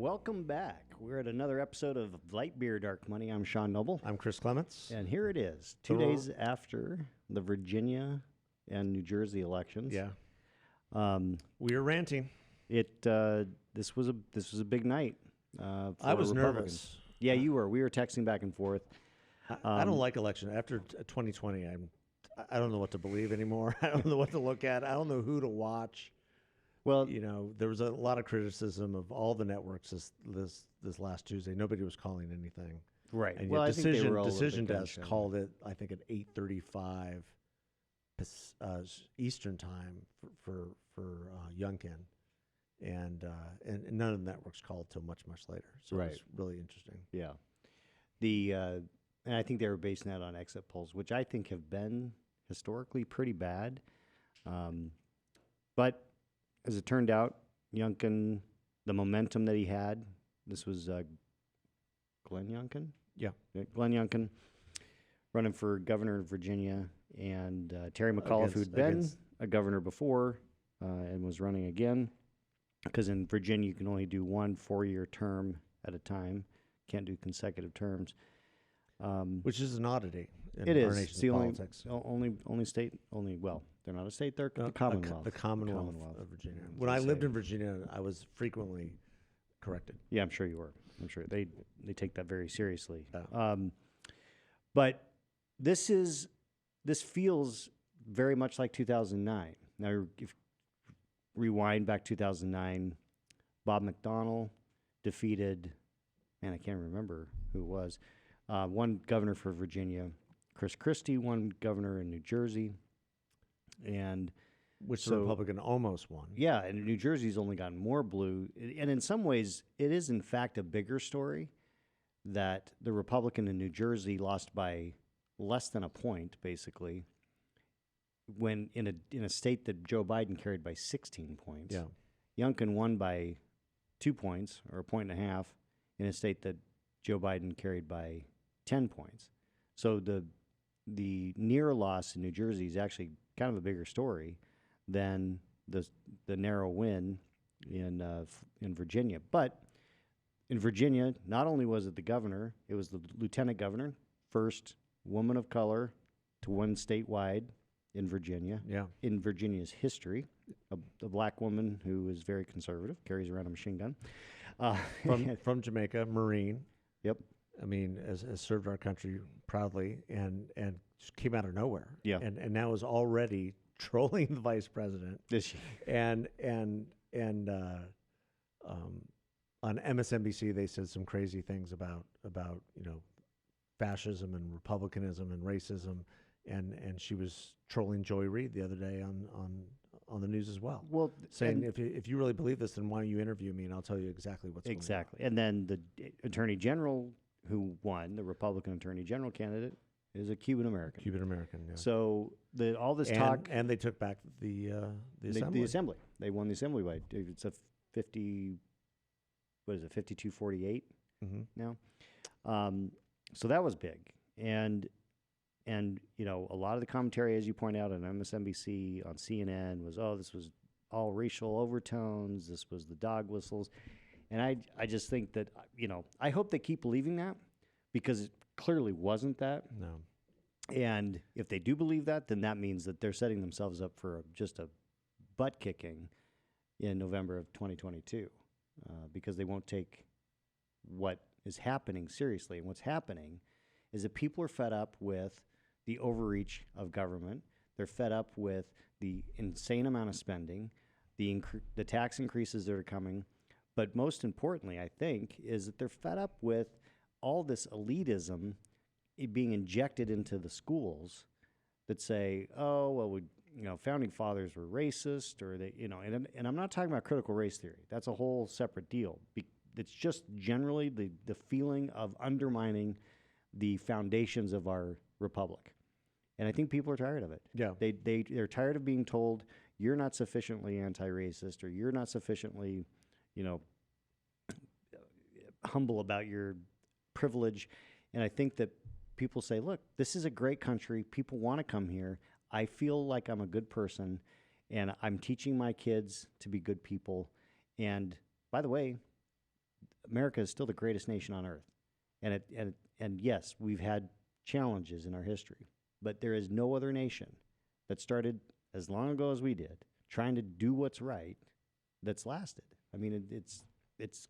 Welcome back. We're at another episode of Light Beer, Dark Money. I'm Sean Noble. I'm Chris Clements. And here it is, 2 days after the Virginia and New Jersey elections. Yeah. We were ranting. This was a big night. For I was Republicans. nervous. Yeah, you were. We were texting back and forth. I don't like election. After 2020, I don't know what to believe anymore. I don't know what to look at. I don't know who to watch. Well, there was a lot of criticism of all the networks this last Tuesday. Nobody was calling anything. right. And Well, yet I think they were all Decision over the Desk gun show. called it, I think, at 8:35 Eastern time for Youngkin, and none of the networks called till much later. So Right. it was really interesting. Yeah. And I think they were basing that on exit polls, which I think have been historically pretty bad. But as it turned out, Youngkin, the momentum that he had, this was Glenn Youngkin? Yeah. Glenn Youngkin running for governor of Virginia, and Terry McAuliffe, who had been a governor before and was running again, because in Virginia you can only do one 4-year term at a time, can't do consecutive terms. Which is an oddity in It our is. nation's It's the politics. only state, well, they're not a state, they're the Commonwealth. The Commonwealth of Virginia. When I lived in Virginia, I was frequently corrected. Yeah, I'm sure you were. I'm sure they take that very seriously. Oh. But this feels very much like 2009. Now, if rewind back 2009, Bob McDonnell defeated, man, I can't remember who it was, one governor for Virginia. Chris Christie won governor in New Jersey. And Which the Republican almost won. yeah, and New Jersey's only gotten more blue. And in some ways, it is, in fact, a bigger story that the Republican in New Jersey lost by less than a point, basically, when in a state that Joe Biden carried by 16 points. Yeah. Youngkin won by 2 points, or a point and a half, in a state that Joe Biden carried by 10 points. So the near loss in New Jersey is actually kind of a bigger story than the narrow win in Virginia. But in Virginia, not only was it the governor, it was the lieutenant governor, first woman of color to win statewide in Virginia. Yeah. In Virginia's history, a black woman who is very conservative, carries around a machine gun. From Jamaica, Marine. Yep. I mean, has served our country proudly and just came out of nowhere. Yeah. And now is already trolling the vice president. Is she? And on MSNBC they said some crazy things about fascism and republicanism and racism, and she was trolling Joy Reid the other day on the news as well. Well, saying if you really believe this, then why don't you interview me and I'll tell you exactly what's going on. Exactly. And then the attorney general who won, the Republican attorney general candidate, is a Cuban American. Cuban American. Yeah. So all this talk, and they took back the assembly. The assembly. They won the assembly by it's a 52-48 now. So that was big, and a lot of the commentary, as you point out, on MSNBC, on CNN, was this was all racial overtones. This was the dog whistles, and I just think that I hope they keep believing that, because it clearly wasn't that. No. And if they do believe that, then that means that they're setting themselves up for just a butt kicking in November of 2022, because they won't take what is happening seriously. And what's happening is that people are fed up with the overreach of government. They're fed up with the insane amount of spending, the tax increases that are coming. But most importantly, I think, is that they're fed up with all this elitism being injected into the schools that say, founding fathers were racist, or they, and I'm not talking about critical race theory. That's a whole separate deal. It's just generally the feeling of undermining the foundations of our republic. And I think people are tired of it. Yeah. They're tired of being told you're not sufficiently anti-racist, or you're not sufficiently, humble about your privilege. And I think that people say, look, this is a great country. People want to come here. I feel like I'm a good person, and I'm teaching my kids to be good people. And by the way, America is still the greatest nation on earth. And yes, we've had challenges in our history, but there is no other nation that started as long ago as we did, trying to do what's right, that's lasted. I mean, it's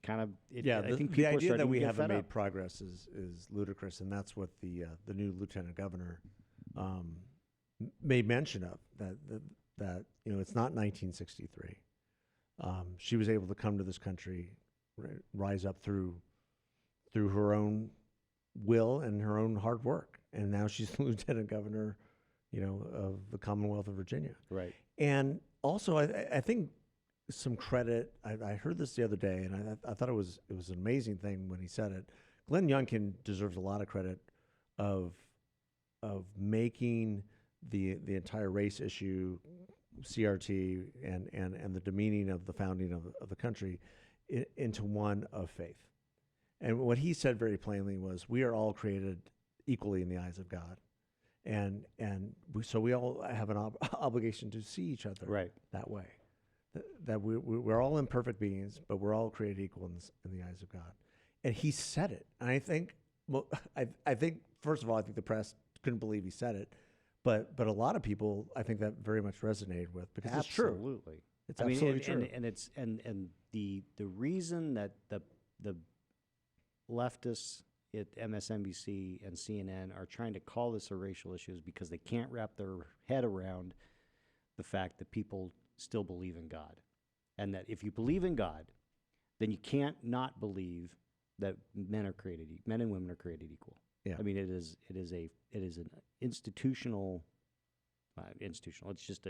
kind of I think the people are idea that starting we to get haven't fed made up. progress is ludicrous, and that's what the new lieutenant governor made mention of, that it's not 1963. She was able to come to this country, rise up through her own will and her own hard work, and now she's the lieutenant governor, of the Commonwealth of Virginia. Right. And also, I think some credit. I heard this the other day, and I thought it was an amazing thing when he said it. Glenn Youngkin deserves a lot of credit of making the entire race issue, CRT, and the demeaning of the founding of the country into one of faith. And what he said very plainly was, we are all created equally in the eyes of God. And so we all have an obligation to see each other that way. That we're all imperfect beings, but we're all created equal in the eyes of God. And he said it. And I think, first of all, I think the press couldn't believe he said it. But a lot of people, I think, that very much resonated with, because it's true. Absolutely. It's absolutely true. And it's the reason that the leftists at MSNBC and CNN are trying to call this a racial issue is because they can't wrap their head around the fact that people still believe in God, and that if you believe in God, then you can't not believe that men and women are created equal. Yeah. I mean, it is an institutional. It's just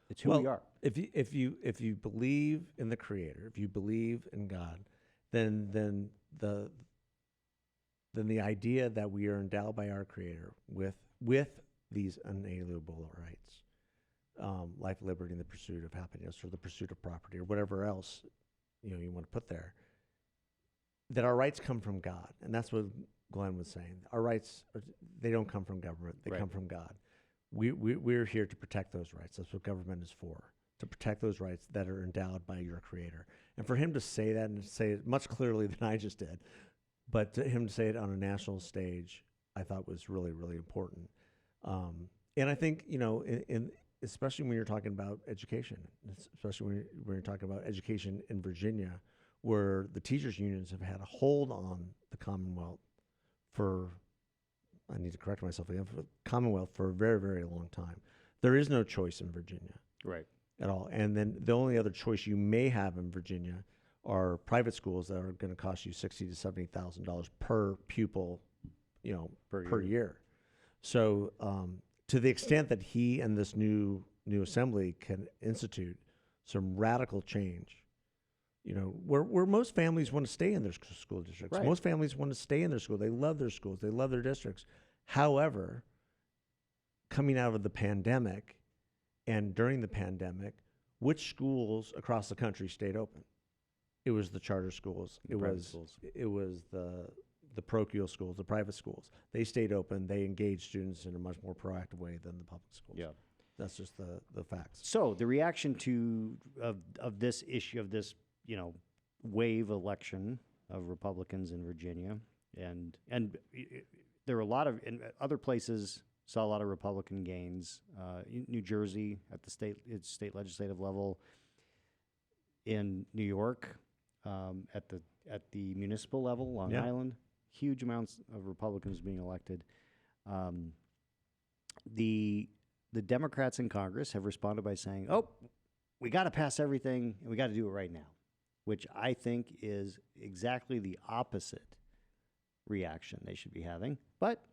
it's who we are. If you believe in the Creator, if you believe in God, then the idea that we are endowed by our Creator with these unalienable rights, life, liberty, and the pursuit of happiness, or the pursuit of property, or whatever else you want to put there, that our rights come from God. And that's what Glenn was saying. Our rights, they don't come from government. They come from God. We're here to protect those rights. That's what government is for, to protect those rights that are endowed by your Creator. And for him to say that, and to say it much clearly than I just did, but to him to say it on a national stage, I thought was really, really important. And I think, especially when you're talking about education, especially when you're talking about education in Virginia, where the teachers' unions have had a hold on the Commonwealth I need to correct myself again, for the Commonwealth for a very, very long time. There is no choice in Virginia. Right. At all. And then the only other choice you may have in Virginia are private schools that are going to cost you $60,000 to $70,000 per pupil, per year. So to the extent that he and this new assembly can institute some radical change, where most families want to stay in their school districts. Right. Most families want to stay in their school. They love their schools. They love their districts. However, coming out of the pandemic and during the pandemic, which schools across the country stayed open? It was the charter schools. It was the parochial schools, the private schools. They stayed open. They engaged students in a much more proactive way than the public schools. Yeah. That's just the facts. So the reaction of this issue, of this wave election of Republicans in Virginia, and there were a lot of in other places saw a lot of Republican gains. New Jersey at the state legislative level, in New York at the municipal level, Long Island, huge amounts of Republicans being elected. The Democrats in Congress have responded by saying, "Oh, we got to pass everything, and we got to do it right now," which I think is exactly the opposite reaction they should be having. But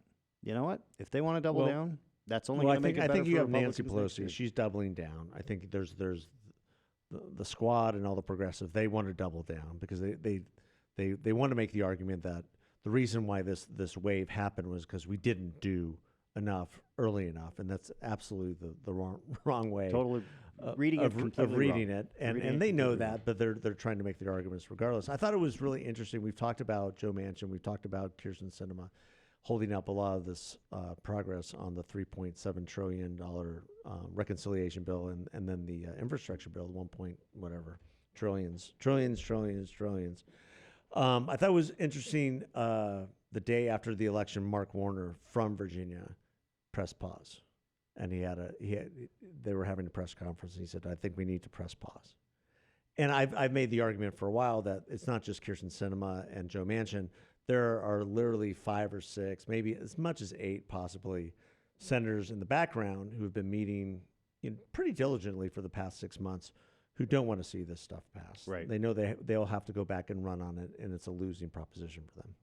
you know what? If they want to double down, that's only going to make it better. I think you for have Nancy Republicans Pelosi. She's doubling down. I think there's the squad and all the progressives. They want to double down because they want to make the argument that the reason why this wave happened was because we didn't do enough early enough, and that's absolutely the wrong way. Totally reading it completely reading wrong. it, and they know that, but they're trying to make their arguments regardless. I thought it was really interesting. We've talked about Joe Manchin, we've talked about Kyrsten Sinema holding up a lot of this progress on the $3.7 trillion reconciliation bill, and then the infrastructure bill, 1 point whatever trillions. I thought it was interesting. The day after the election, Mark Warner from Virginia pressed pause, and they were having a press conference, and he said, "I think we need to press pause." And I've made the argument for a while that it's not just Kyrsten Sinema and Joe Manchin. There are literally 5 or 6, maybe as much as 8, possibly, senators in the background who have been meeting pretty diligently for the past 6 months who don't want to see this stuff passed. Right. They know they'll have to go back and run on it, and it's a losing proposition for them.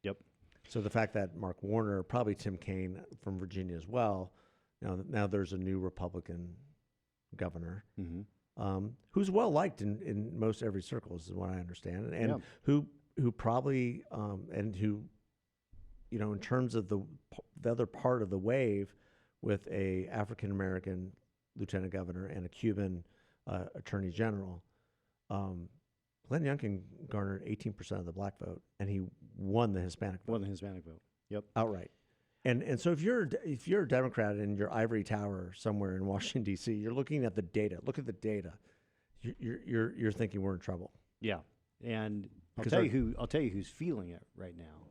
Yep. So the fact that Mark Warner, probably Tim Kaine from Virginia as well, now there's a new Republican governor who's well liked in most every circle, is what I understand, and who probably and who, in terms of the other part of the wave, with a African American lieutenant governor and a Cuban attorney general, Glenn Youngkin garnered 18% of the black vote, and he won the Hispanic vote. Yep. Outright. And so if you're a Democrat in your ivory tower somewhere in Washington D.C., you're looking at the data. Look at the data. You're thinking we're in trouble. Yeah. And I'll tell you who's feeling it right now.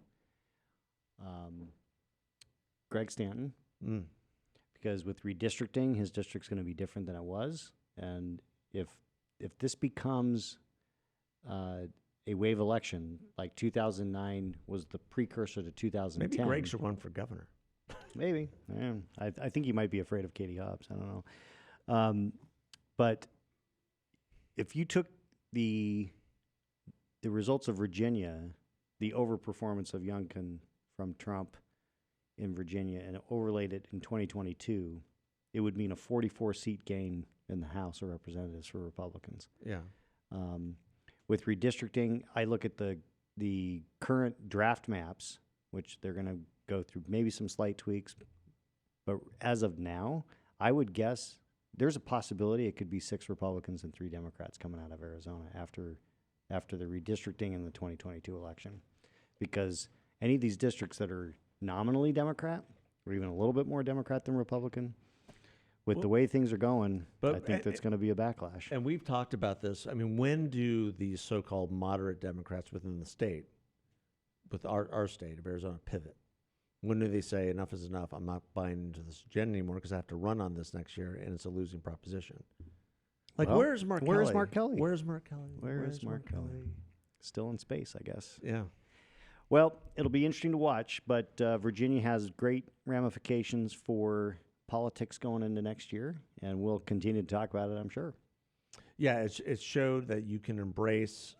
Greg Stanton. Because with redistricting, his district's going to be different than it was, and if this becomes a wave election, like 2009 was the precursor to 2010. Maybe Greg should run for governor. Maybe. Yeah. I think he might be afraid of Katie Hobbs. I don't know. But if you took the results of Virginia, the overperformance of Youngkin from Trump in Virginia, and overlaid it in 2022, it would mean a 44-seat gain in the House of Representatives for Republicans. Yeah. With redistricting, I look at the current draft maps, which they're going to go through maybe some slight tweaks, but as of now, I would guess there's a possibility it could be 6 Republicans and 3 Democrats coming out of Arizona after the redistricting in the 2022 election, because any of these districts that are nominally Democrat, or even a little bit more Democrat than Republican, with the way things are going, I think that's going to be a backlash. And we've talked about this. I mean, when do these so-called moderate Democrats within the state, with our state of Arizona, pivot? When do they say enough is enough? I'm not buying into this agenda anymore because I have to run on this next year, and it's a losing proposition. Like, well, where's Mark Kelly? Where's Mark Kelly? Where's Mark Kelly? Where's Mark Kelly? Still in space, I guess. Yeah. Well, it'll be interesting to watch, but Virginia has great ramifications for politics going into next year, and we'll continue to talk about it, I'm sure. Yeah, it showed that you can embrace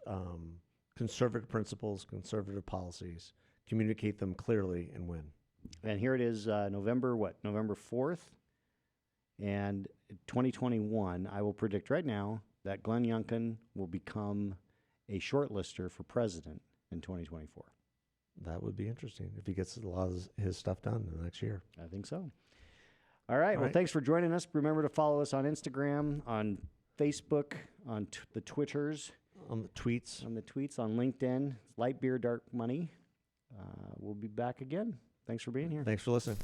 conservative principles, conservative policies, communicate them clearly, and win. And here it is, November 4th, and 2021, I will predict right now that Glenn Youngkin will become a shortlister for president in 2024. That would be interesting if he gets a lot of his stuff done in the next year. I think so. All right. Well, thanks for joining us. Remember to follow us on Instagram, on Facebook, on the Twitters. On the tweets. On LinkedIn. Light Beer, Dark Money. We'll be back again. Thanks for being here. Thanks for listening.